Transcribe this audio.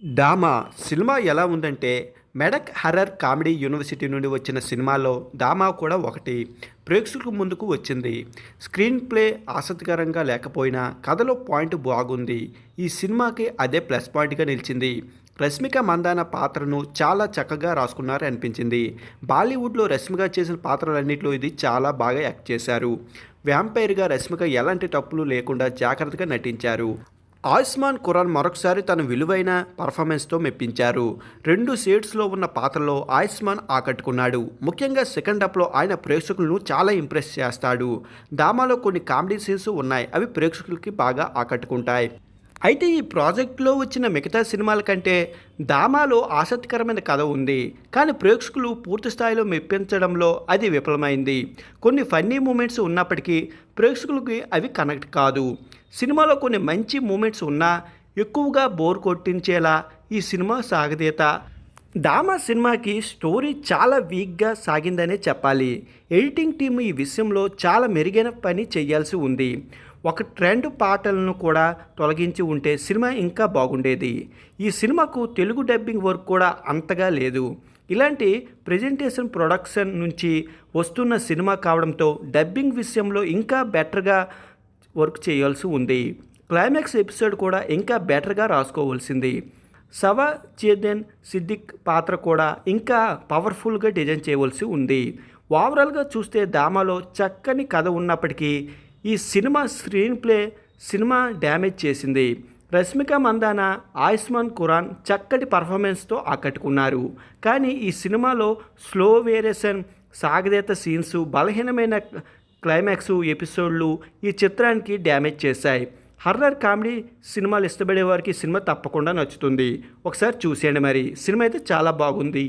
డామా cinema ఎలా ఉందంటే Medak horror comedy university నుండి వచ్చిన సినిమాలో డామా కూడా ఒకటి. ప్రేక్షకుల ముందుకు వచ్చింది. స్క్రీన్ ప్లే ఆసక్తికరంగా లేకపోయినా కథలో పాయింట్ బాగుంది. ఈ సినిమాకి అదే ప్లస్ పాయింట్గా నిలిచింది. రష్మిక మందాన పాత్రను చాలా చక్కగా రాసుకున్నారు అనిపించింది. బాలీవుడ్లో రష్మిక చేసిన పాత్రలన్నింటిలో ఇది చాలా బాగా యాక్ట్ చేశారు. వ్యాంపైర్గా రష్మిక ఎలాంటి తప్పులు లేకుండా జాగ్రత్తగా నటించారు. ఆయుష్మాన్ ఖురానా మరొకసారి తన విలువైన పర్ఫార్మెన్స్తో మెప్పించారు. 2 షేడ్స్లో ఉన్న పాత్రలో ఆయుష్మాన్ ఆకట్టుకున్నాడు. ముఖ్యంగా సెకండ్ హాఫ్లో ఆయన ప్రేక్షకులను చాలా ఇంప్రెస్ చేస్తాడు. డామాలో కొన్ని కామెడీ సీన్స్ ఉన్నాయి. అవి ప్రేక్షకులకి బాగా ఆకట్టుకుంటాయి. అయితే ఈ ప్రాజెక్టులో వచ్చిన మిగతా సినిమాల కంటే డామాలో ఆసక్తికరమైన కథ ఉంది. కానీ ప్రేక్షకులు పూర్తి స్థాయిలో మెప్పించడంలో అది విఫలమైంది. కొన్ని ఫన్నీ మూమెంట్స్ ఉన్నప్పటికీ ప్రేక్షకులకి అవి కనెక్ట్ కాదు. సినిమాలో కొన్ని మంచి మూమెంట్స్ ఉన్నా ఎక్కువగా బోర్ కొట్టించేలా ఈ సినిమా సాగదీత. డామా సినిమాకి స్టోరీ చాలా వీక్గా సాగిందనే చెప్పాలి. ఎడిటింగ్ టీం ఈ విషయంలో చాలా మెరుగైన పని చేయాల్సి ఉంది. ఒక ట్రెండ్ పాటలను కూడా తొలగించి ఉంటే సినిమా ఇంకా బాగుండేది. ఈ సినిమాకు తెలుగు డబ్బింగ్ వర్క్ కూడా అంతగా లేదు. ఇలాంటి ప్రజెంటేషన్ ప్రొడక్షన్ నుంచి వస్తున్న సినిమా కావడంతో డబ్బింగ్ విషయంలో ఇంకా బెటర్గా వర్క్ చేయాల్సి ఉంది. క్లైమాక్స్ ఎపిసోడ్ కూడా ఇంకా బెటర్గా రాసుకోవాల్సింది. సవాజేదన్ సిద్దిక్ పాత్ర కూడా ఇంకా పవర్ఫుల్గా డిజైన్ చేయవలసి ఉంది. ఓవరాల్గా చూస్తే డామాలో చక్కని కథ ఉన్నప్పటికీ ఈ cinema screen play cinema damage చేసింది. రష్మిక మందాన, ఆయుష్మాన్ ఖురానా చక్కటి పర్ఫార్మెన్స్తో ఆకట్టుకున్నారు. కానీ ఈ సినిమాలో స్లో వేరియేషన్, సాగదీత సీన్స్, బలహీనమైన క్లైమాక్స్ ఎపిసోడ్లు ఈ చిత్రానికి డ్యామేజ్ చేశాయి. హర్రర్ కామెడీ సినిమాలు ఇష్టపడే వారికి సినిమా తప్పకుండా నచ్చుతుంది. ఒకసారి చూసేయండి. మరి సినిమా అయితే చాలా బాగుంది.